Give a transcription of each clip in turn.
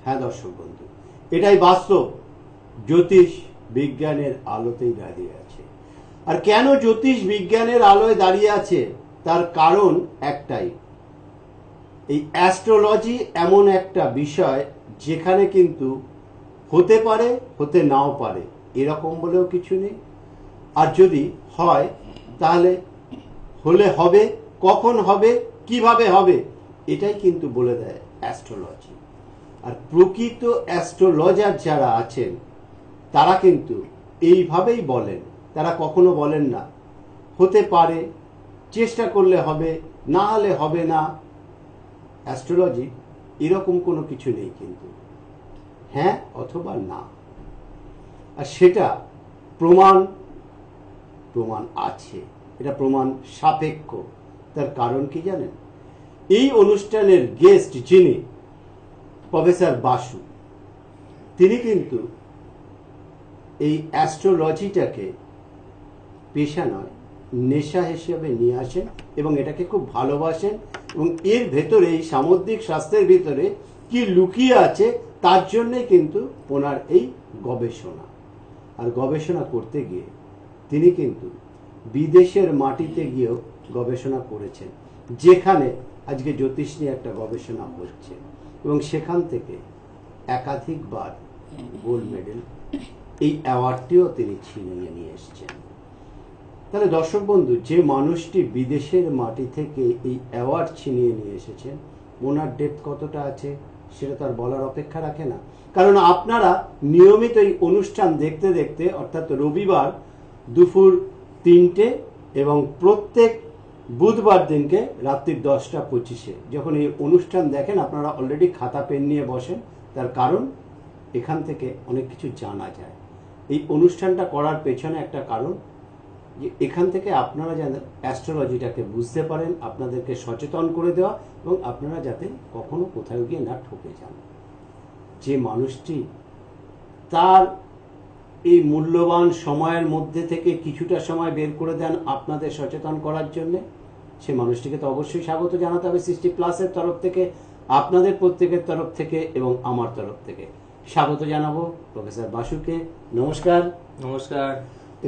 হ্যাঁ দর্শক বন্ধু, এটাই বাস্তব। জ্যোতিষ বিজ্ঞানের আলোতেই দাঁড়িয়ে আছে। আর কেন জ্যোতিষ বিজ্ঞানের আলোয় দাঁড়িয়ে আছে তার কারণ একটাই, এই অ্যাস্ট্রোলজি এমন একটা বিষয় যেখানে কিন্তু হতে পারে, হতে নাও পারে, এরকম বলেও কিছু নেই। আর যদি হয় তাহলে হলে হবে, কখন হবে, কিভাবে হবে, এটাই কিন্তু বলে দেয় অ্যাস্ট্রোলজি। আর প্রকৃত অ্যাস্ট্রোলজার যারা আছেন তারা কিন্তু এইভাবেই বলেন। তারা কখনো বলেন না হতে পারে, চেষ্টা করলে হবে, না হলে হবে না। অ্যাস্ট্রোলজি এরকম কোনো কিছু নেই, কিন্তু হ্যাঁ অথবা না। আর সেটা প্রমাণ আছে, এটা প্রমাণ সাপেক্ষ। তার কারণ কি জানেন? এই অনুষ্ঠানের গেস্ট যিনি প্রফেসর বাসু, তিনি কিন্তু এই অ্যাস্ট্রোলজিটাকে পেশা নয়, নেশা হিসেবে নিয়ে আসেন এবং এটাকে খুব ভালোবাসেন। এবং এর ভেতরে, এই সামুদ্রিক শাস্ত্রের ভিতরে কি লুকিয়ে আছে তার জন্যে কিন্তু ওনার এই গবেষণা। আর গবেষণা করতে গিয়ে তিনি কিন্তু বিদেশের মাটিতে গিয়েও গবেষণা করেছেন, যেখানে আজকে জ্যোতিষ নিয়ে একটা গবেষণা হচ্ছে এবং সেখান থেকে একাধিকবার গোল্ড মেডেল, এই অ্যাওয়ার্ডটিও তিনি ছিনিয়ে নিয়ে এসেছেন। তাহলে দর্শক বন্ধু, যে মানুষটি বিদেশের মাটি থেকে এই অ্যাওয়ার্ড ছিনিয়ে নিয়ে এসেছেন, ওনার ডেপথ কতটা আছে সেটা তো আর বলার অপেক্ষা রাখে না। কারণ আপনারা নিয়মিত এই অনুষ্ঠান দেখতে দেখতে, অর্থাৎ রবিবার দুপুর 3টে এবং প্রত্যেক বুধবার দিনকে রাত্রি 10টা 25-এ যখন এই অনুষ্ঠান দেখেন, আপনারা অলরেডি খাতা পেন নিয়ে বসেন। তার কারণ এখান থেকে অনেক কিছু জানা যায়। এই অনুষ্ঠানটা করার পেছনে একটা কারণ, যে এখান থেকে আপনারা যেন অ্যাস্ট্রোলজিটাকে বুঝতে পারেন, আপনাদেরকে সচেতন করে দেওয়া, এবং আপনারা যাতে কখনো কোথাও গিয়ে না ঠকে যান। যে মানুষটি তার এই মূল্যবান সময়ের মধ্যে থেকে কিছুটা সময় বের করে দেন আপনাদের সচেতন করার জন্যে, সে মানুষটিকে তো অবশ্যই স্বাগত জানাতে হবে সৃষ্টি প্লাসের তরফ থেকে, আপনাদের প্রত্যেকের তরফ থেকে এবং আমার তরফ থেকে স্বাগত জানাবো প্রফেসর বাসুকে। নমস্কার। নমস্কার।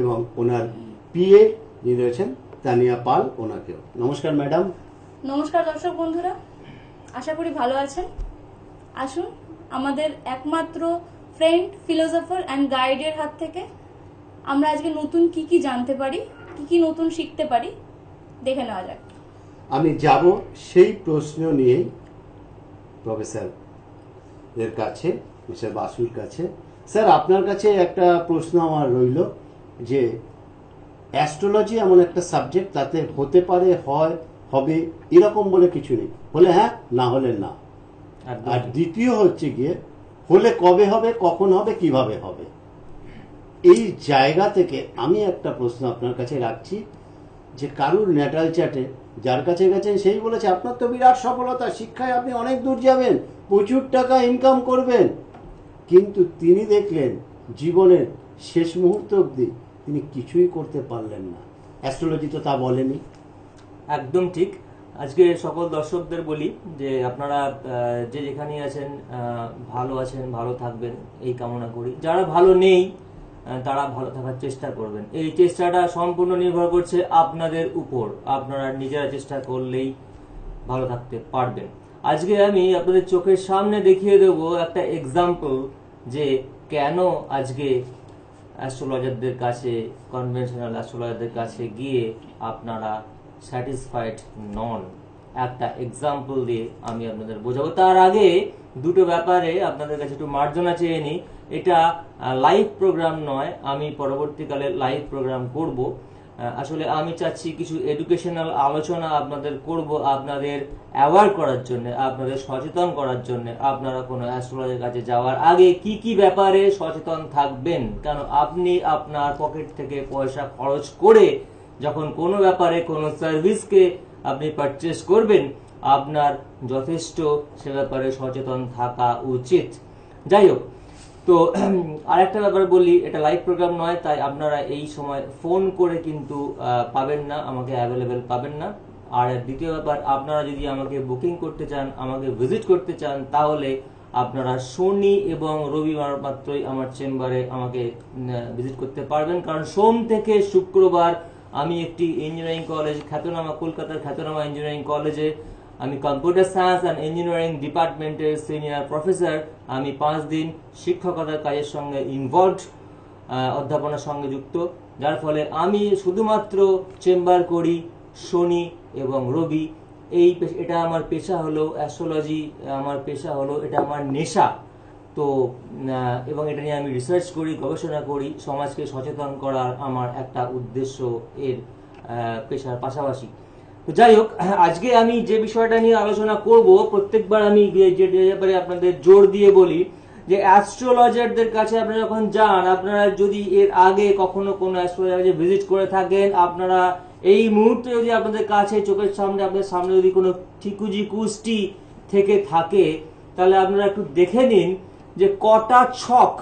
এবং ওনার পিএ যিনি রয়েছেন তানিয়া পাল, ওনাকেও নমস্কার ম্যাডাম। নমস্কার দর্শক বন্ধুরা, আশা করি ভালো আছেন। আসুন আমাদের একমাত্র ফ্রেন্ড, ফিলোসফার অ্যান্ড গাইডের হাত থেকে আমরা আজকে নতুন কি কি জানতে পারি, কি কি নতুন শিখতে পারি, দেখে নেওয়া যাক। আমি যাব সেই প্রশ্ন নিয়েই প্রফেসর এর কাছে, মিস্টার বাসুর কাছে। স্যার, আপনার কাছে একটা প্রশ্ন আমার রইল, যে অ্যাস্ট্রোলজি এমন একটা সাবজেক্ট, তাতে হতে পারে, হয়, হবে, এরকম বলে কিছু নেই। হলে হ্যাঁ, না হলে না। আর দ্বিতীয় হচ্ছে গিয়ে হলে কবে হবে, কখন হবে, কিভাবে হবে। এই জায়গা থেকে আমি একটা প্রশ্ন আপনার কাছে রাখছি, যে কারুর ন্যাটাল চার্টে যার কাছে গেছেন সেই বলেছে আপনার তো বিরাট সফলতা, শিক্ষায় আপনি অনেক দূর যাবেন, প্রচুর টাকা ইনকাম করবেন, কিন্তু তিনি দেখলেন জীবনের শেষ মুহূর্ত অবধি তিনি কিছুই করতে পারলেন না। অ্যাস্ট্রোলজি তো তা বলেনি। একদম ঠিক। আজকে সকল দর্শকদের বলি যে আপনারা যে যেখানে আছেন ভালো আছেন, ভালো থাকবেন এই কামনা করি। যারা ভালো নেই তারা ভালো থাকার চেষ্টা করবেন। এই চেষ্টাটা সম্পূর্ণ নির্ভর করছে আপনাদের উপর। আপনারা নিজেরা চেষ্টা করলেই ভালো থাকতে পারবেন। আজকে আমি আপনাদের চোখের সামনে দেখিয়ে দেব একটা এক্সাম্পল, যে কেন আজকে অ্যাস্ট্রোলজারদের কাছে, কনভেনশনাল অ্যাস্ট্রোলজারদের কাছে গিয়ে আপনারা স্যাটিসফাইড নন। একটা এক্সাম্পল দিয়ে আমি আপনাদের বোঝাবো। তার আগে দুটো ব্যাপারে আপনাদের কাছে একটু মার্জনা চেয়ে নিই। এটা লাইভ প্রোগ্রাম নয়, আমি পরবর্তীকালে লাইভ প্রোগ্রাম করব। আসলে আমি চাচ্ছি কিছু এডুকেশনাল আলোচনা আপনাদের করব, আপনাদের অ্যাওয়ার করার জন্য, আপনাদের সচেতন করার জন্য। আপনারা কোনো অ্যাস্ট্রোলজারের কাছে যাওয়ার আগে কি কি ব্যাপারে সচেতন থাকবেন, কারণ আপনি আপনার পকেট থেকে পয়সা খরচ করে যখন কোনো ব্যাপারে, কোনো সার্ভিসকে আপনি পারচেস করবেন, আপনার যথেষ্ট সে ব্যাপারে সচেতন থাকা উচিত। যাই হোক, তো আরেকটা ব্যাপার বলি, এটা লাইভ প্রোগ্রাম নয়, তাই আপনারা এই সময় ফোন করে কিন্তু পাবেন না, আমাকে অ্যাভেলেবেল পাবেন না। আর দ্বিতীয় ব্যাপার, আপনারা যদি আমাকে বুকিং করতে চান, আমাকে ভিজিট করতে চান, তাহলে আপনারা শনি এবং রবিবার মাত্রই আমার চেম্বারে আমাকে ভিজিট করতে পারবেন, কারণ সোম থেকে শুক্রবার আমি একটি ইঞ্জিনিয়ারিং কলেজ, খ্যাতনামা কলকাতার খ্যাতনামা ইঞ্জিনিয়ারিং কলেজে আমি কম্পিউটার সায়েন্স অ্যান্ড ইঞ্জিনিয়ারিং ডিপার্টমেন্টের সিনিয়র প্রফেসর। আমি 5 দিন শিক্ষকতার কাজের সঙ্গে ইনভলভড, অধ্যাপনার সঙ্গে যুক্ত, যার ফলে আমি শুধুমাত্র চেম্বার করি শনি এবং রবি। এটা আমার পেশা হলো অ্যাস্ট্রোলজি, আমার পেশা হলো, এটা আমার নেশা। তো এবং এটা নিয়ে আমি রিসার্চ করি, গবেষণা করি, সমাজকে সচেতন করার আমার একটা উদ্দেশ্য এর পেশার পাশাপাশি। তো যাই হোক, আজকে আমি যে বিষয়টা নিয়ে আলোচনা করব, প্রত্যেকবার আমি যে ব্যাপারে আপনাদের জোর দিয়ে বলি যে অ্যাস্ট্রোলজারদের কাছে আপনারা যখন যান, আপনারা যদি এর আগে কখনো কোনো অ্যাস্ট্রোলজার ভিজিট করে থাকেন, আপনারা এই মুহূর্তে যদি আপনাদের কাছে চোখের সামনে আপনাদের সামনে যদি কোনো ঠিকুজি কুষ্টি থেকে থাকে, তাহলে আপনারা একটু দেখে নিন যে কটা ছক,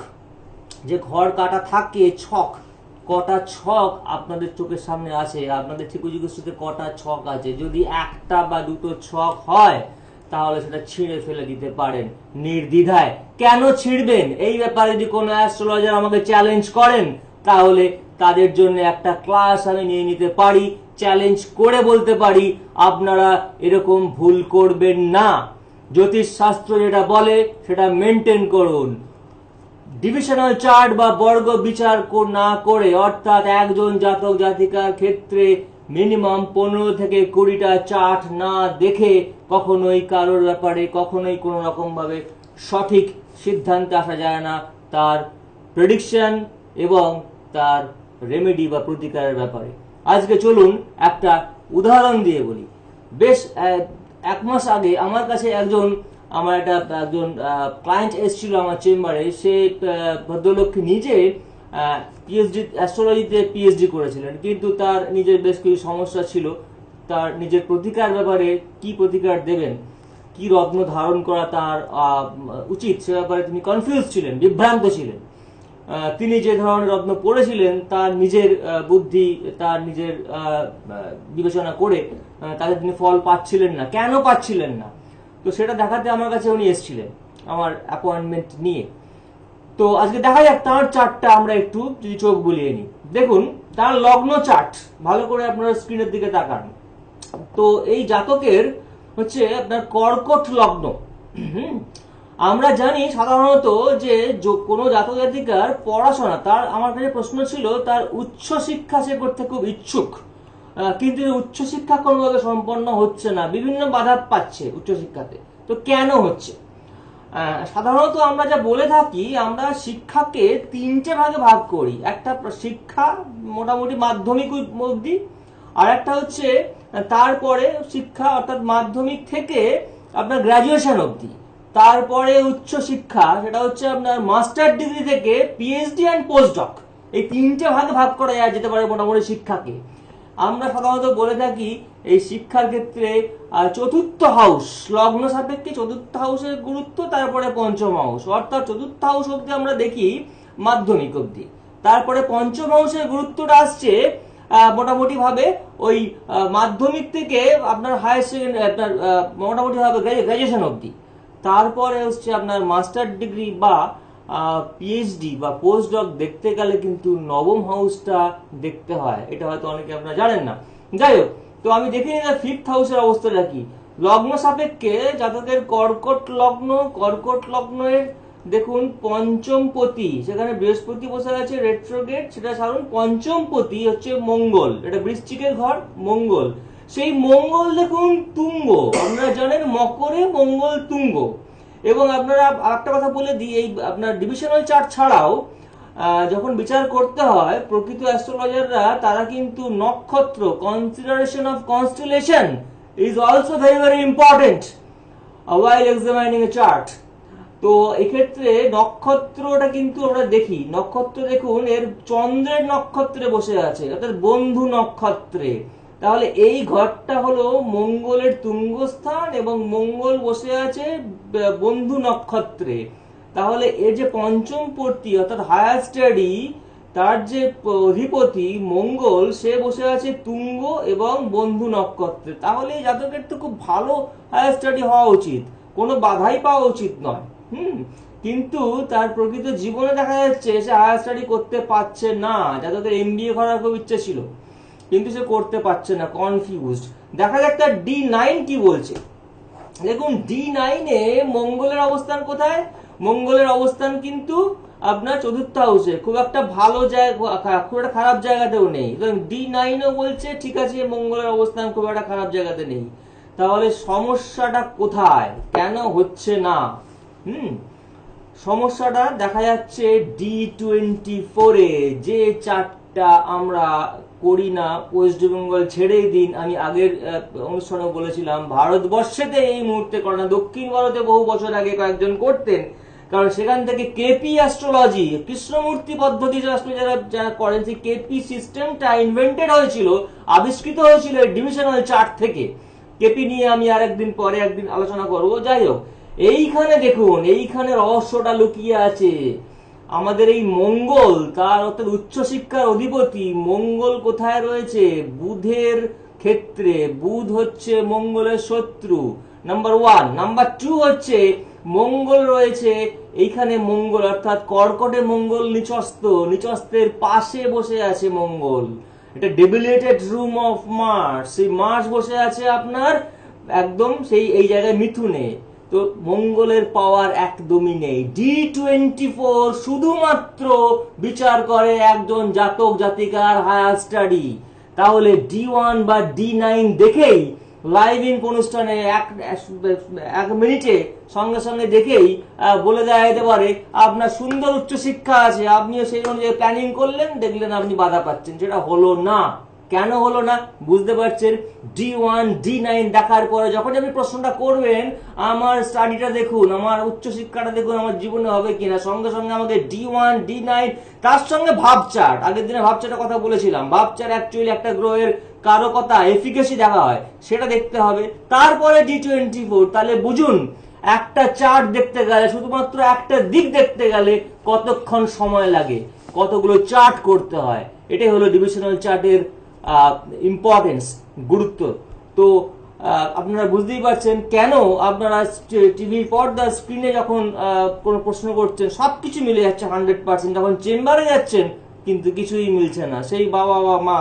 যে ঘর কাটা থাকে ছক, কটা ছক আপনাদের চোখের সামনে আছে, আপনাদের ঠিকুজি কুষ্টিতে কটা ছক আছে। যদি একটা বা দুটো ছক হয় তাহলে সেটা ছিঁড়ে ফেলে দিতে পারেন নির্দ্বিধায়। কেন ছিঁড়বেন এই ব্যাপারে যদি কোনো অ্যাস্ট্রোলজার আমাকে চ্যালেঞ্জ করেন, তাহলে তাদের জন্য একটা ক্লাস আমি নিয়ে নিতে পারি, চ্যালেঞ্জ করে বলতে পারি আপনারা এরকম ভুল করবেন না। জ্যোতিষ শাস্ত্র যেটা বলে সেটা মেনটেন করুন। ডিভিশনাল চার্ট বা বর্গ বিচার না করে, অর্থাৎ একজন জাতক জাতিকার ক্ষেত্রে মিনিমাম 15 থেকে 20টা চার্ট না দেখে কখনোই কারোর ব্যাপারে কখনোই কোনো রকম ভাবে সঠিক সিদ্ধান্তে আসা যায় না তার প্রেডিকশন এবং তার রেমেডি বা প্রতিকারের ব্যাপারে। আজকে চলুন একটা উদাহরণ দিয়ে বলি। বেশ 1 মাস আগে আমার কাছে একজন ক্লায়েন্ট এসেছিল আমার চেম্বারে। সে ভদ্রলোক নিজে পিএইচডি অ্যাস্ট্রোলজিতে পিএইচডি করেছিলেন, কিন্তু তার নিজের বেশ কিছু সমস্যা ছিল। তার নিজের প্রতিকার ব্যাপারে, কি প্রতিকার দেবেন, কি রত্ন ধারণ করা তার উচিত, সে ব্যাপারে তিনি কনফিউজ ছিলেন, বিভ্রান্ত ছিলেন। তিনি যে ধরনের রত্ন পড়েছিলেন তার নিজের বুদ্ধি, তার নিজের বিবেচনা করে তাদের তিনি ফল পাচ্ছিলেন না। কেন পাচ্ছিলেন না, তো সেটা দেখাতে আমার কাছে উনি এসেছিলেন আমার অ্যাপয়েন্টমেন্ট নিয়ে। তো আজকে দেখা যাক তার চার্টটা আমরা একটু যদি চোখ বুলিয়ে নিই। দেখুন তার লগ্ন চার্ট, ভালো করে আপনারা স্ক্রিনের দিকে তাকান। তো এই জাতকের হচ্ছে আপনার কর্কট লগ্ন। আমরা জানি সাধারণত যে কোনো জাতক জাতিকার পড়াশোনা, তার আমার কাছে প্রশ্ন ছিল তার উচ্চ শিক্ষা সে করতে খুব ইচ্ছুক, কিন্তু উচ্চ শিক্ষা কোনোভাবে সম্পন্ন হচ্ছে না, বিভিন্ন বাধা পাচ্ছে উচ্চশিক্ষাতে। তো কেন হচ্ছে? সাধারণত আমরা যা বলে থাকি, আমরা শিক্ষাকে 3টে ভাগে ভাগ করি। একটা শিক্ষা মোটামুটি মাধ্যমিক অবধি, আর একটা হচ্ছে তারপরে শিক্ষা অর্থাৎ মাধ্যমিক থেকে আপনার গ্রাজুয়েশন অবধি, তারপরে উচ্চ শিক্ষা সেটা হচ্ছে আপনার মাস্টার ডিগ্রি থেকে পিএইচডি অ্যান্ড পোস্টডক। এই 3টে ভাগে ভাগ করা যেতে পারে মোটামুটি শিক্ষাকে। আমরা সাধারণত বলে থাকি এই শিক্ষার ক্ষেত্রে চতুর্থ হাউস, লগ্ন সাপেক্ষে চতুর্থ হাউসের গুরুত্ব, তারপরে পঞ্চম হাউস, অর্থাৎ চতুর্থ হাউস অব্দি আমরা দেখি মাধ্যমিক অব্দি, তারপরে পঞ্চম হাউসের গুরুত্বটা আসছে মোটামুটি ভাবে ওই মাধ্যমিক থেকে আপনার হায়ার সেকেন্ডারি, আপনার মোটামুটি ভাবে গ্রাজুয়েশন অব্দি, তারপরে হচ্ছে আপনার মাস্টার ডিগ্রি বা পিএইচডি বা পোস্ট ডক দেখতে গেলে কিন্তু নবম হাউসটা দেখতে হয়। এটা হয়তো অনেকে আপনারা জানেন না। যাই হোক, তো আমি দেখে নিলাম 5th হাউসের অবস্থাটা কি। লগ্ন সাপেক্ষে জাতকের কর্কট লগ্ন, কর্কট লগ্নের দেখুন পঞ্চমপতি, সেখানে বৃহস্পতি বসে আছে রেট্রোগ্রেড, সেটা ছাড়ুন, পঞ্চমপতি হচ্ছে মঙ্গল, এটা বৃশ্চিকের ঘর মঙ্গল। সেই মঙ্গল দেখুন তুঙ্গ, আপনারা জানেন মকরে মঙ্গল তুঙ্গ। এবং আপনারা আরেকটা কথা বলে দিই, এই আপনার ডিভিশনাল চার্ট ছাড়াও যখন বিচার করতে হয় প্রকৃত অ্যাস্ট্রোলজাররা তারা কিন্তু নক্ষত্র, consideration of constellation is also very very important while examining a chart। তো এক্ষেত্রে নক্ষত্রটা কিন্তু আমরা দেখি, নক্ষত্র দেখুন এর চন্দ্রের নক্ষত্রে বসে আছে, অর্থাৎ বন্ধু নক্ষত্রে। তাহলে এই ঘরটা হলো মঙ্গলের তুঙ্গস্থান এবং মঙ্গল বসে আছে বন্ধু নক্ষত্রে। তাহলে এর যে পঞ্চমপতি অর্থাৎ হায়ার স্টাডি, তার যে অধিপতি মঙ্গল, সে বসে আছে তুঙ্গ এবং বন্ধু নক্ষত্রে। তাহলে এই জাতকের তো খুব ভালো হায়ার স্টাডি হওয়া উচিত, কোনো বাধাই পাওয়া উচিত নয়। কিন্তু তার প্রকৃত জীবনে দেখা যাচ্ছে সে হায়ার স্টাডি করতে পারছে না, যাদের এমবিএ করার খুব ইচ্ছে ছিল কিন্তু সে করতে পারছে না, কনফিউজড। দেখা যাক তার D9 কি বলছে। দেখুন D9-এ মঙ্গলের অবস্থান কোথায়? মঙ্গলের অবস্থান কিন্তু আপনার চতুর্থ হাউসে, খুব একটা ভালো জায়গা, খুব একটা খারাপ জায়গাতেও নেই। D9-ও বলছে ঠিক আছে মঙ্গলের অবস্থান খুব একটা খারাপ জায়গাতে নেই। তাহলে সমস্যাটা কোথায়, কেন হচ্ছে না? সমস্যাটা দেখা যাচ্ছে D24-এ, যে চারটা আমরা করি না, ওয়েস্ট বেঙ্গল ছেড়েই দিন। আমি আগের অনুষ্ঠানে বলেছিলাম ভারতবর্ষেতে এই মুহূর্তে করে না, দক্ষিণ ভারতে বহু বছর আগে কয়েকজন করতেন, কারণ সেখান থেকে কেপি অ্যাস্ট্রোলজি, কৃষ্ণমূর্তি পদ্ধতি যারা করেন, সেই কেপি সিস্টেমটা ইনভেন্টেড হয়েছিল, আবিষ্কৃত হয়েছিল ডিভিশনাল চার্ট থেকে। কেপি নিয়ে আমি আরেকদিন পরে একদিন আলোচনা করব। যাই হোক, এইখানে দেখুন, এইখানে রহস্যটা লুকিয়ে আছে। আমাদের এই মঙ্গল, তার অর্থাৎ উচ্চশিক্ষার অধিপতি মঙ্গল কোথায় রয়েছে? বুধের ক্ষেত্রে। বুধ হচ্ছে মঙ্গলের শত্রু, নাম্বার 1। নাম্বার 2 হচ্ছে মঙ্গল রয়েছে এইখানে, মঙ্গল অর্থাৎ কর্কটে মঙ্গল নিচস্থ, নিচস্থের পাশে বসে আছে মঙ্গল। এটা ডেবিলেটেড রুম অফ মার্স, সেই মার্স বসে আছে আপনার একদম সেই এই জায়গায় মিথুনে। তো মঙ্গলের পাওয়ার একদমই নেই। D24 শুধুমাত্র বিচার করে একজন জাতক জাতিকার হায়ার স্টাডি। তাহলে D1 বা D9 দেখেই লাইভ ইন অনুষ্ঠানে এক মিনিটে সঙ্গে সঙ্গে দেখেই বলে দেওয়া যেতে পারে আপনার সুন্দর উচ্চশিক্ষা আছে, আপনিও সেই অনুযায়ী প্ল্যানিং করলেন, দেখলেন আপনি বাধা পাচ্ছেন। সেটা হলো না। কেন হলো না বুঝতে পারছেন? D1 D9 দেখার পরে যখন আপনি প্রশ্নটা করবেন, আমার স্টাডিটা দেখুন, আমার উচ্চশিক্ষাটা দেখুন, আমার জীবনে হবে কিনা, সঙ্গে সঙ্গে আমাকে D1 D9 তার সঙ্গে ভাবচার্ট, আগের দিনে ভাবচার্টের কথা বলেছিলাম, ভাবচার্ট অ্যাকচুয়ালি একটা গ্রহের কারকতা, এফিকেসি দেখা হয়, সেটা দেখতে হবে। তারপরে D24। তাহলে বুঝুন, একটা চার্ট দেখতে গেলে, শুধুমাত্র একটা দিক দেখতে গেলে কতক্ষণ সময় লাগে, কতগুলো চার্ট করতে হয়। এটাই হলো ডিভিশনাল চার্টের ইম্পর্টেন্স, গুরুত্ব। তো আপনারা বুঝতেই পারছেন কেন আপনারা টিভি পর্দার স্ক্রিনে যখন কোনো প্রশ্ন করছেন সবকিছু মিলে যাচ্ছে 100%, যখন চেম্বারে যাচ্ছেন কিন্তু কিছুই মিলছে না। সেই বাবা বা মা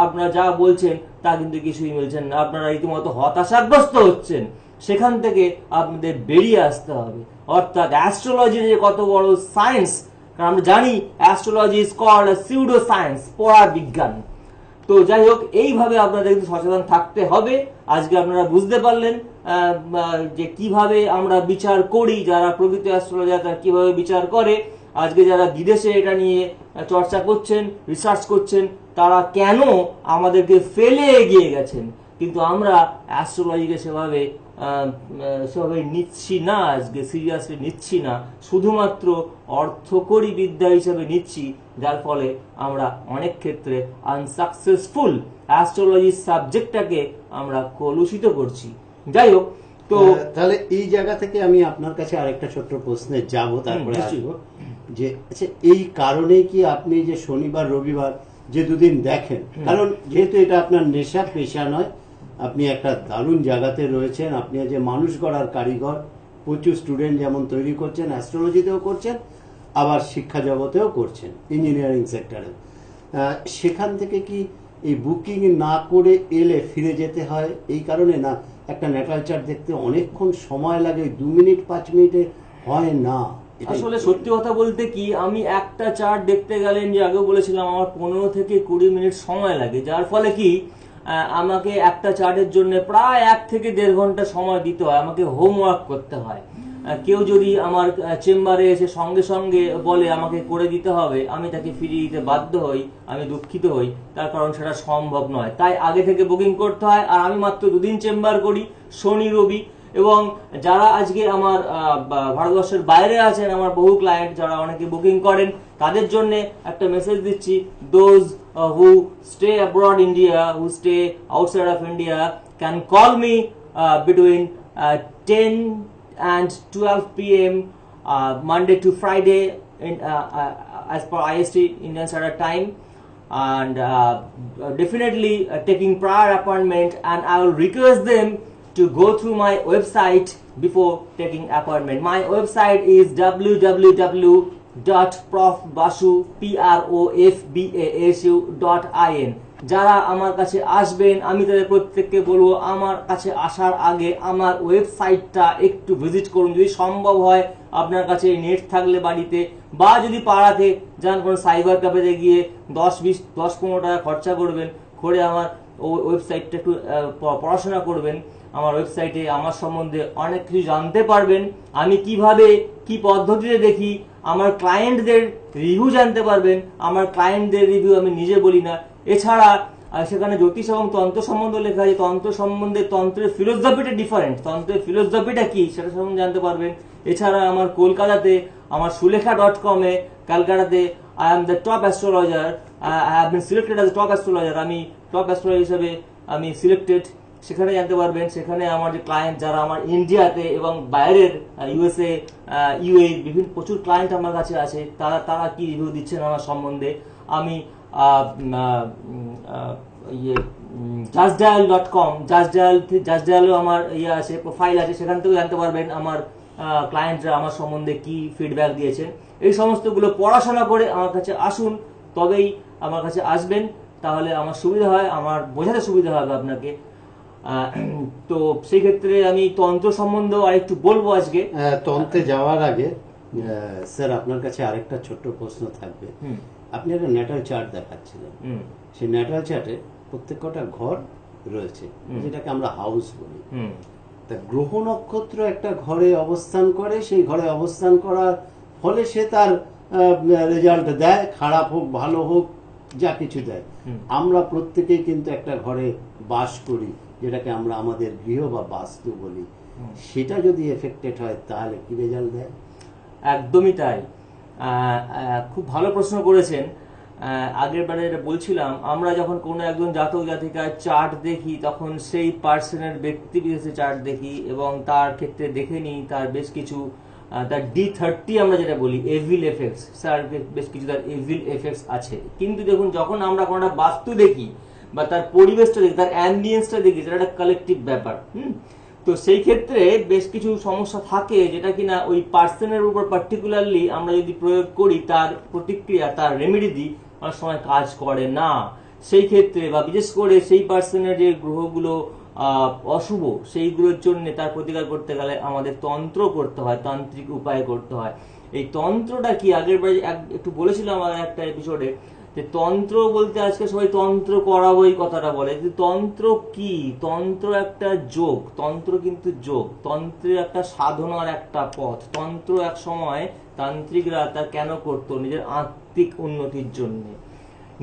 আপনারা যা বলছেন তা কিন্তু কিছুই মিলছেন না, আপনারা রীতিমতো হতাশাগ্রস্ত হচ্ছেন। সেখান থেকে আপনাদের বেরিয়ে আসতে হবে। অর্থাৎ অ্যাস্ট্রোলজি যে কত বড় সায়েন্স, কারণ আমরা জানি astrology is called pseudo science, পড়া বিজ্ঞান। তো যাই হোক, এইভাবে আপনাদের কিন্তু সচেতন থাকতে হবে। আজকে আপনারা বুঝতে পারলেন যে কিভাবে আমরা বিচার করি, যারা প্রকৃত অ্যাস্ট্রোলজার তারা কিভাবে বিচার করে। আজকে যারা বিদেশে এটা নিয়ে চর্চা করছেন, রিসার্চ করছেন, তারা কেন আমাদেরকে ফেলে এগিয়ে গেছেন, কিন্তু আমরা অ্যাস্ট্রোলজিকে সেভাবে নিচ্ছি না, আজকে সিরিয়াসলি নিচ্ছি না, শুধুমাত্র অর্থকরী বিদ্যা হিসেবে নিচ্ছি, যার ফলে আমরা অনেক ক্ষেত্রে আনসাকসেসফুল। অ্যাস্ট্রোলজি সাবজেক্টটাকে আমরা কলুষিত করছি। যাই হোক, তো তাহলে এই জায়গা থেকে আমি আপনার কাছে আরেকটা ছোট্ট প্রশ্নে যাব, তারপরে আসবো যে আচ্ছা, এই কারণে কি আপনি যে শনিবার রবিবার যে দুদিন দেখেন, কারণ যেহেতু এটা আপনার নেশা পেশা নয়, আপনি একটা দারুণ জায়গাতে রয়েছেন, আপনি যে মানুষ গড়ার কারিগর, প্রচুর স্টুডেন্ট যেমন তৈরি করছেন, অ্যাস্ট্রোলজিতেও করছেন, আবার শিক্ষা জগতেও করছেন, ইঞ্জিনিয়ারিং সেক্টরে। সেখান থেকে কি এই বুকিং না করে এলে ফিরে যেতে হয় এই কারণে না? একটা ন্যাটাল চার্ট দেখতে অনেকক্ষণ সময় লাগে, 2 মিনিট 5 মিনিটে হয় না। আসলে সত্যি কথা বলতে কি, আমি একটা চার্ট দেখতে গেলে, যে আগে বলেছিলাম, আমার 15 থেকে 20 মিনিট সময় লাগে, যার ফলে কি আমাকে একটা চার্টের জন্য প্রায় 1 থেকে 1.5 ঘন্টা সময় দিতে হয়, আমাকে হোমওয়ার্ক করতে হয়। কেউ যদি আমার চেম্বারে এসে সঙ্গে সঙ্গে বলে আমাকে করে দিতে হবে, আমি তাকে ফিরিয়ে দিতে বাধ্য হই, আমি দুঃখিত হই, তার কারণ সেটা সম্ভব নয়। তাই আগে থেকে বুকিং করতে হয়। আর আমি মাত্র 2 দিন চেম্বার করি, শনি রবি। এবং যারা আজকে আমার ভারতবর্ষের বাইরে আছেন, আমার বহু ক্লায়েন্ট যারা অনেকে বুকিং করেন, তাদের জন্য একটা মেসেজ দিচ্ছি, those who stay abroad India, who stay outside of India can call me between 10 and 12 p.m. Monday to Friday as per IST, Indian Standard Time, and definitely taking prior appointment, and I will request them to go through my website before taking appointment. My website is www.profbasu.in. যারা আমার কাছে আসবেন আমি তাদের প্রত্যেককে বলবো আমার কাছে আসার আগে আমার ওয়েবসাইটটা একটু ভিজিট করুন, যদি সম্ভব হয় আপনার কাছে নেট থাকলে বাড়িতে, বা যদি পাড়াতে যান কোনো সাইবার ক্যাফেতে গিয়ে 10-15 টাকা খরচা করবেন, করে আমার ওয়েবসাইটটা একটু পড়াশোনা করবেন। আমার ওয়েবসাইটে আমার সম্বন্ধে অনেক কিছু জানতে পারবেন, আমি কিভাবে কি পদ্ধতিতে দেখি, আমার ক্লায়েন্টদের রিভিউ জানতে পারবেন। আমার ক্লায়েন্টদের রিভিউ আমি নিজে বলি না, এছাড়া সেখানে জ্যোতিষ এবং তন্ত্র সম্বন্ধে লেখা আছে, তন্ত্র সম্বন্ধে, তন্ত্রের ফিলোসফিটা ডিফারেন্ট, তন্ত্রের ফিলোসফিটা কি সেটা সম্বন্ধে জানতে পারবেন। এছাড়া আমার কলকাতাতে আমার সুলেখা.com-এ, ক্যালকাটাতে I am the top astrologer, I have been selected as top astrologer, আমি টপ অ্যাস্ট্রোলজার হিসেবে আমি সিলেক্টেড, সেখানে জানতে পারবেন। সেখানে আমার যে ক্লায়েন্ট যারা আমার ইন্ডিয়াতে এবং বাইরের ইউএসএ, ইউএই বিভিন্ন প্রচুর ক্লায়েন্ট আমার কাছে আছে, তারা কি রিভিউ দিচ্ছেন আমার সম্বন্ধে। আমি justdial.com, justdialও আমার আছে, প্রোফাইল আছে, সেখান থেকেও জানতে পারবেন আমার ক্লায়েন্টরা আমার সম্বন্ধে কি ফিডব্যাক দিয়েছেন। এই সমস্তগুলো পড়াশোনা করে আমার কাছে আসুন, তবেই আমার কাছে আসবেন, তাহলে আমার সুবিধা হয়, আমার বোঝাতে সুবিধা হবে আপনাকে। তো সেই ক্ষেত্রে আমি তন্ত্র সম্বন্ধেও আরেকটু বলবো আজকে। তন্ত্রে যাওয়ার আগে স্যার আপনার কাছে আরেকটা ছোট্ট প্রশ্ন থাকবে। আপনি একটা ন্যাটাল চার্ট দেখাচ্ছিলেন, সেই ন্যাটাল চার্টে প্রত্যেকটা ঘর রয়েছে, যেটাকে আমরা হাউস বলি। তা গ্রহ নক্ষত্র একটা ঘরে অবস্থান করে, সেই ঘরে অবস্থান করার ফলে সে তার রেজাল্ট দেয়, খারাপ হোক ভালো হোক যা কিছু দেয়। আমরা প্রত্যেকেই কিন্তু একটা ঘরে বাস করি, যেটাকে আমরা আমাদের গৃহ বা বাস্তু বলি। সেটা যদি এফেক্টেড হয় তাহলে কি রেজাল্ট দেয়? একদমই তাই। খুব ভালো প্রশ্ন করেছেন। আগের বারে বলছিলাম, আমরা যখন কোনো একজন জাতক জাতিকার চার্ট দেখি তখন সেই পার্সনের ব্যক্তি বিশেষে চার্ট দেখি এবং তার ক্ষেত্রে দেখে নিই তার বেশ কিছু তার D30 আমরা যেটা বলি এভিল এফেক্টস, স্যার বেশ কিছু তার এভিল এফেক্টস আছে। কিন্তু দেখুন, যখন আমরা কোনোটা বাস্তু দেখি বা তার পরিবেশটা দেখি, তার অ্যাম্বিয়েন্সটা দেখি, সেটা একটা কালেকটিভ ব্যাপার। তো সেই ক্ষেত্রে বেশ কিছু সমস্যা থাকে যেটা কিনা ওই পার্সনের উপর পার্টিকুলারলি আমরা যদি প্রয়োগ করি, তার প্রতিক্রিয়া, তার রেমেডি দিই, অনেক সময় কাজ করে না। সেই ক্ষেত্রে বা বিশেষ করে সেই পার্সনের যে গ্রহগুলো অশুভ, সেইগুলোর জন্য তার প্রতিকার করতে গেলে আমাদের তন্ত্র করতে হয়, তান্ত্রিক উপায় করতে হয়। এই তন্ত্রটা কি আগের বারে একটু বলেছিলাম আমার একটা এপিসোডে, যে তন্ত্র বলতে আজকে সবাই তন্ত্র করাবো এই কথাটা বলে, কিন্তু তন্ত্র কি? তন্ত্র একটা যোগ, তন্ত্র কিন্তু যোগ, তন্ত্রের একটা সাধনার একটা পথ। তন্ত্র এক সময় তান্ত্রিকরা তা কেন করতো? নিজের আত্মিক উন্নতির জন্য,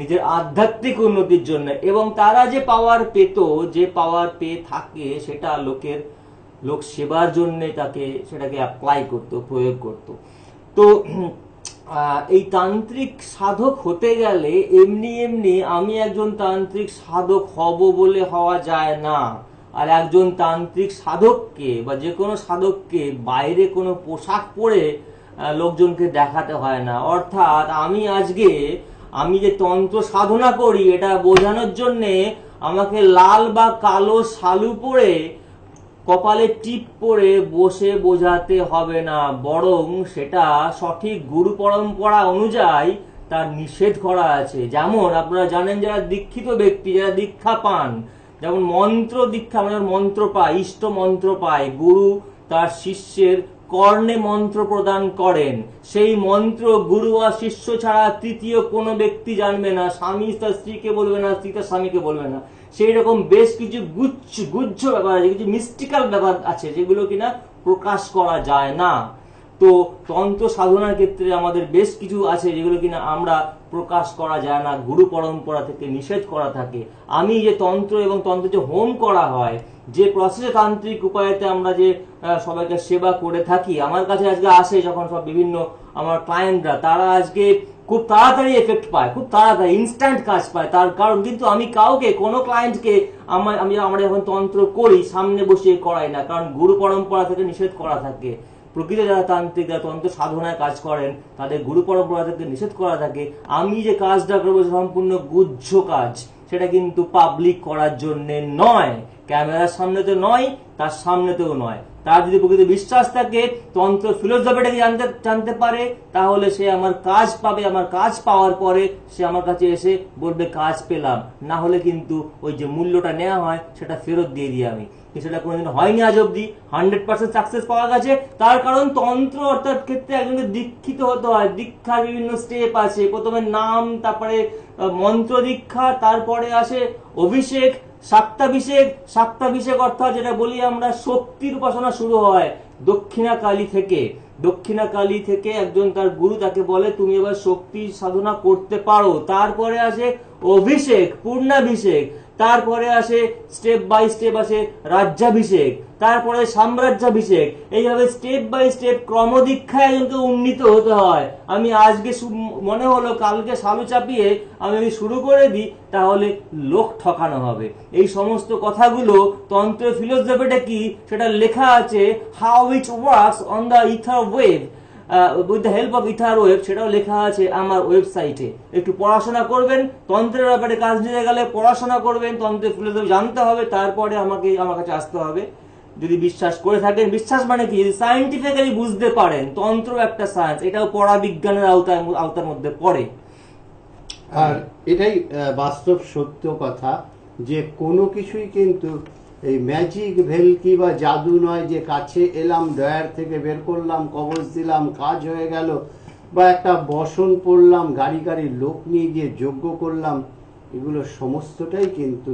নিজের আধ্যাত্মিক উন্নতির জন্য, এবং তারা যে পাওয়ার পেত, যে পাওয়ার পেয়ে থাকে, সেটা লোক সেবার জন্য সেটাকে অ্যাপ্লাই করতো, প্রয়োগ করতো। তো এই তান্ত্রিক সাধক হতে গেলে এমনি আমি একজন তান্ত্রিক সাধক হব বলে হওয়া যায় না। আর একজন তান্ত্রিক সাধককে বা যে কোনো সাধককে বাইরে কোনো পোশাক পরে লোকজনকে দেখাতে হয় না। অর্থাৎ আমি যে তন্ত্র সাধনা করি এটা বোঝানোর জন্যে আমাকে লাল বা কালো শালু পরে, কপালে টিপ পরে বসে বোঝাতে হবে না, বরং সেটা সঠিক গুরু পরম্পরা অনুযায়ী তার নিষেধ করা আছে। যেমন আপনারা জানেন, যারা দীক্ষিত ব্যক্তি, যারা দীক্ষা পান, যেমন মন্ত্র দীক্ষা, মানে মন্ত্র পায়, ইষ্ট মন্ত্র পায়, গুরু তার শিষ্যের কর্ণে মন্ত্র প্রদান করেন। সেই মন্ত্র গুরু আর শিষ্য ছাড়া তৃতীয় কোনো ব্যক্তি জানবে না। স্বামী তার স্ত্রীকে বলবে না, স্ত্রী তার স্বামীকে বলবে না। সেই রকম বেশ কিছু গুচ্ছ ব্যাপার আছে, কিছু মিস্টিক্যাল ব্যাপার আছে যেগুলো কিনা প্রকাশ করা যায় না। তো তন্ত্র সাধনার ক্ষেত্রে আমাদের বেশ কিছু আছে যেগুলো কিনা আমরা প্রকাশ করা যায় না, গুরু পরম্পরা থেকে নিষেধ করা থাকে। আমি যে তন্ত্র এবং তন্ত্র যে হোম করা হয়, যে প্রসেসে তান্ত্রিক উপায়তে আমরা যে সবাইকে সেবা করে থাকি, আমার কাছে আজকে আসে যখন সব বিভিন্ন আমার ক্লায়েন্টরা, তারা আজকে খুব তাড়াতাড়ি এফেক্ট পায়, খুব তাড়াতাড়ি ইনস্ট্যান্ট কাজ পায়। তার কারণ কিন্তু আমি কাউকে, কোনো ক্লায়েন্টকে আমরা যখন তন্ত্র করি সামনে বসিয়ে করাই না, কারণ গুরু পরম্পরা থেকে নিষেধ করা থাকে। প্রকৃত যারা তান্ত্রিক, যারা তন্ত্র সাধনায় কাজ করেন, তাদের গুরু পরম্পরা থেকে নিষেধ করা থাকে। আমি যে কাজটা করবো সম্পূর্ণ গুহ্য কাজ, সেটা কিন্তু পাবলিক করার জন্য নয়, ক্যামেরার সামনে তো নয়, তার সামনেতেও নয়। তার যদি প্রকৃত বিশ্বাস থাকে, তন্ত্র ফিলোসফিটাকে জানতে পারে, তাহলে সে আমার কাজ পাবে। আমার কাজ পাওয়ার পরে সে আমার কাছে এসে বলবে কাজ পেলাম, না হলে কিন্তু ওই যে মূল্যটা নেওয়া হয় সেটা ফেরত দিয়ে দিই আমি। সেটা কোনোদিন হয়নি আজ অব্দি। 100% সাকসেস পাওয়া গেছে। তার কারণ তন্ত্র অর্থাৎ ক্ষেত্রে একজনকে দীক্ষিত হতে হয়। দীক্ষার বিভিন্ন স্টেপ আছে। প্রথমে নাম, তারপরে মন্ত্র দীক্ষা, তারপরে আসে অভিষেক, শাক্তাভিষেক। শাক্তাভিষেক অর্থাৎ যেটা বলি আমরা শক্তির উপাসনা শুরু হয় দক্ষিণা কালী থেকে। দক্ষিণা কালী থেকে একজন তার গুরু তাকে বলে তুমি এবার শক্তি সাধনা করতে পারো। তারপরে আসে অভিষেক, পূর্ণাভিষেক। তারপরে আসে স্টেপ বাই স্টেপ আসে রাজ্যাভিষেক, তারপরে সাম্রাজ্যাভিষেক। এইভাবে স্টেপ বাই স্টেপ ক্রমদীক্ষায় একজনকে উন্নীত হতে হয়। আমি আজকে মনে হলো কালকে সালু চাপিয়ে আমি যদি শুরু করে দিই তাহলে লোক ঠকানো হবে। এই সমস্ত কথাগুলো তন্ত্রের ফিলোসফিটা কি সেটা লেখা আছে, how it works on the ether wave with the help of ether wave, সেটাও লেখা আছে আমার ওয়েবসাইটে। একটু পড়াশোনা করবেন, তন্ত্রের ব্যাপারে কাজ নিতে গেলে পড়াশোনা করবেন, তন্ত্রের ফিলোসফি জানতে হবে, তারপরে আমার কাছে আসতে হবে। যদি বিশ্বাস করে থাকেন, বিশ্বাস মানে কি, যদি সায়েন্টিফিক্যালি বুঝতে পারেন তন্ত্র একটা সায়েন্স, এটাও পড়া বিজ্ঞানের আওতার মধ্যে পড়ে। আর এটাই বাস্তব সত্য কথা যে কোনো কিছুই কিন্তু এই ম্যাজিক ভেলকি বা জাদু নয় যে কাছে এলাম, ডয়ার থেকে বের করলাম, কবজ দিলাম, কাজ হয়ে গেল, বা একটা বসন পড়লাম, গাড়ি গাড়ি লোক নিয়ে গিয়ে যজ্ঞ করলাম। এগুলো সমস্তটাই কিন্তু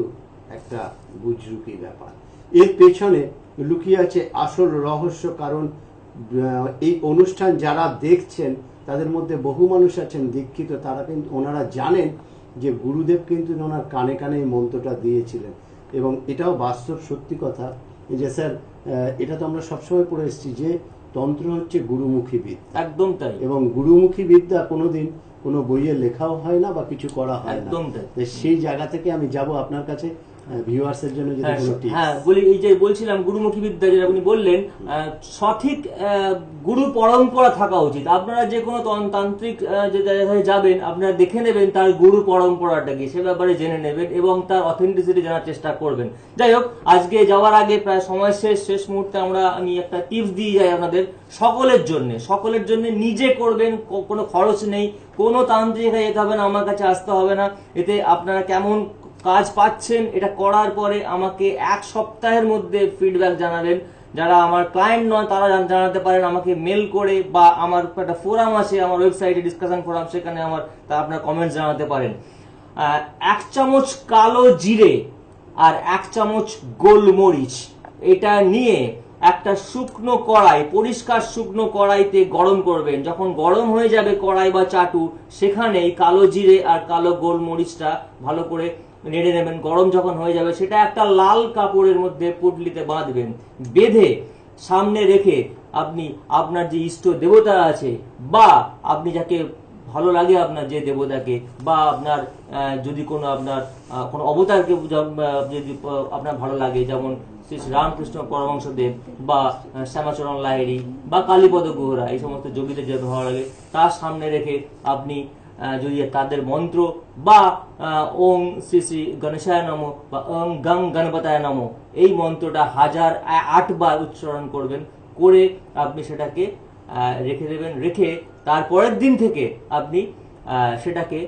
একটা বুজরুকি ব্যাপার। এর পেছনে লুকিয়ে আছে আসল রহস্য। কারণ এই অনুষ্ঠান যারা দেখছেন তাদের মধ্যে বহু মানুষ আছেন দীক্ষিত, তারা কিন্তু ওনারা জানেন যে গুরুদেব কিন্তু ওনার কানে কানে এই মন্ত্রটা দিয়েছিলেন। এবং এটাও বাস্তব সত্যি কথা যে স্যার, এটা তো আমরা সবসময় পড়ে এসেছি যে তন্ত্র হচ্ছে গুরুমুখী বিদ্যা। একদম তাই। এবং গুরুমুখী বিদ্যা কোনোদিন কোনো বইয়ে লেখাও হয় না বা কিছু করা হয় না। একদম তাই। সেই জায়গা থেকে আমি যাব আপনার কাছে ভিউয়ার্সের জন্য যদি কোনো টিপস। হ্যাঁ, বলি এই যে বলছিলাম গুরুমুখী বিদ্যা যেটা আপনি বললেন, সঠিক গুরু পরম্পরা থাকা উচিত। আপনারা যে কোনো তান্ত্রিক যে জায়গায় যাবেন, আপনারা দেখে নেবেন তার গুরু পরম্পরাটা কি, সে ব্যাপারে জেনে নেবেন এবং তার অথেন্টিসিটি জানার চেষ্টা করবেন। যাই হোক, আজকে যাওয়ার আগে প্রায় সময় শেষ মুহূর্তে আমি একটা টিপস দিয়ে যাই আপনাদের সকলের জন্য। নিজে করবেন, কোনো খরচ নেই, কোনো তান্ত্রিক যেতে হবে না, আমার কাছে আসতে হবে না। এতে আপনারা কেমন কাজ পাচ্ছেন এটা করার পরে আমাকে 1 সপ্তাহের মধ্যে ফিডব্যাক জানাবেন। যারা আমার ক্লায়েন্ট নয় তারা জানাতে পারেন আমাকে মেল করে, বা আমার একটা ফোরাম আছে আমার ওয়েবসাইটে, ডিসকাশন ফোরাম, সেখানে আপনার কমেন্টস জানাতে পারেন। 1 চামচ কালো জিরে আর 1 চামচ গোলমরিচ এটা নিয়ে একটা শুকনো কড়াই, পরিষ্কার শুকনো কড়াইতে গরম করবেন। যখন গরম হয়ে যাবে কড়াই বা চাটু, সেখানে এই কালো জিরে আর কালো গোলমরিচটা ভালো করে নেড়ে নেবেন। গরম যখন হয়ে যাবে সেটা একটা লাল কাপড়ের মধ্যে পুটলিতে বাঁধবেন। বেঁধে সামনে রেখে আপনি আপনার যে ইষ্ট দেবতা আছে, বা আপনি যাকে ভালো লাগে আপনার যে দেবতাকে, বা আপনার যদি কোনো অবতারকে যদি আপনার ভালো লাগে, যেমন শ্রী রামকৃষ্ণ পরমহংসদেব বা শ্যামাচরণ লাহিড়ী বা কালীপদ গুহরা, এই সমস্ত যোগীদের যে ভালো লাগে, তার সামনে রেখে আপনি যদি তাদের মন্ত্র বা ওম শ্রী শ্রী গণেশায় নমঃ বা ওম গং গণপতায় নমঃ এই মন্ত্রটা 1008 বার উচ্চারণ করবেন। করে আপনি সেটাকে রেখে দেবেন। রেখে তারপরের দিন থেকে আপনি সেটাকে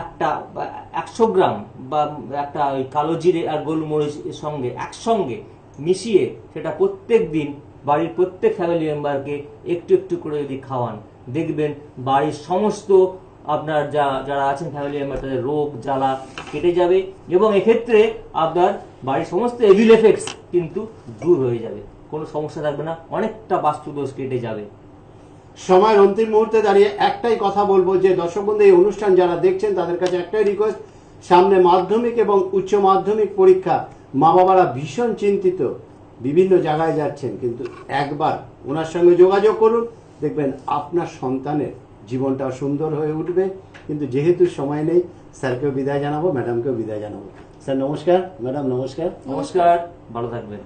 100 গ্রাম বা একটা ওই কালো জিরে আর গোলমরিচ সঙ্গে একসঙ্গে মিশিয়ে সেটা প্রত্যেক দিন বাড়ির প্রত্যেক ফ্যামিলি মেম্বারকে একটু একটু করে যদি খাওয়ান, দেখবেন বাড়ির সমস্ত আপনার যারা আছেন ফ্যামিলি মেম্বার, তাদের রোগ জ্বালা কেটে যাবে এবং এক্ষেত্রে আপনার বাড়ির সমস্ত এভিল এফেক্টস কিন্তু দূর হয়ে যাবে, কোনো সমস্যা থাকবে না, অনেকটা বাস্তুদোষ কেটে যাবে। সময়ের অন্তিম মুহূর্তে দাঁড়িয়ে একটাই কথা বলবো যে দর্শক বন্ধু, এই অনুষ্ঠান যারা দেখছেন তাদের কাছে একটাই রিকোয়েস্ট, সামনে মাধ্যমিক এবং উচ্চ মাধ্যমিক পরীক্ষা। মা বাবারা ভীষণ চিন্তিত, বিভিন্ন জায়গায় যাচ্ছেন, কিন্তু একবার ওনার সঙ্গে যোগাযোগ করুন, দেখবেন আপনার সন্তানের জীবনটা সুন্দর হয়ে উঠবে। কিন্তু যেহেতু সময় নেই, স্যারকেও বিদায় জানাবো, ম্যাডামকেও বিদায় জানাবো। স্যার নমস্কার, ম্যাডাম নমস্কার। নমস্কার, ভালো থাকবেন।